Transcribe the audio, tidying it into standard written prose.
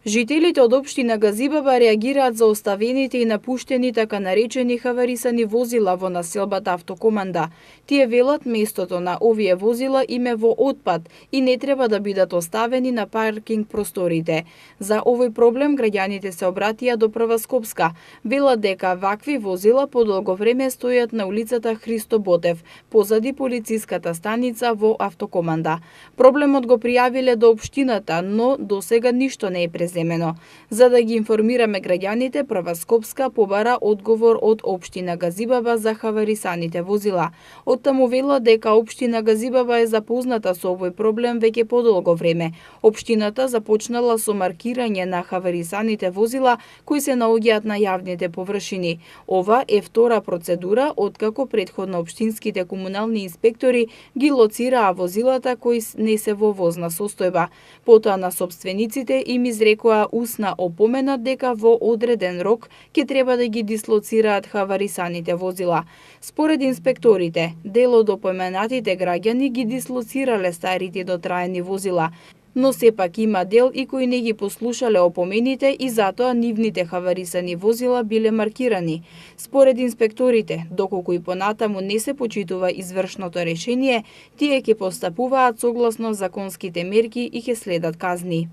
Жителите од општина Газибаба реагираат за оставените и напуштени така наречени хаварисани возила во населбата Автокоманда. Тие велат местото на овие возила им е во отпад и не треба да бидат оставени на паркинг просторите. За овој проблем граѓаните се обратија до Прва Скопска. Велат дека вакви возила подолго време стојат на улицата Христо Ботев, позади полициската станица во Автокоманда. Проблемот го пријавиле до општината, но досега ништо не е преземено. За да ги информираме граѓаните, Прва Скопска побара одговор од општина Газибаба за хаварисаните возила. Оттаму велат дека општина Газибаба е запозната со овој проблем веќе подолго време. Општината започнала со маркирање на хаварисаните возила кои се наоѓаат на јавните површини. Ова е втора процедура откако претходно општинските комунални инспектори ги лоцираа возилата кои не се во возна состојба. Потоа на сопствениците им изрекоа усна опомена дека во одреден рок ќе треба да ги дислоцираат хаварисаните возила. Според инспекторите, дел од опоменатите граѓани ги дислоцирале старите дотраени возила, но сепак има дел и кои не ги послушале опомените и затоа нивните хаварисани возила биле маркирани. Според инспекторите, доколку и понатаму не се почитува извршното решение, тие ќе постапуваат согласно законските мерки и ќе следат казни.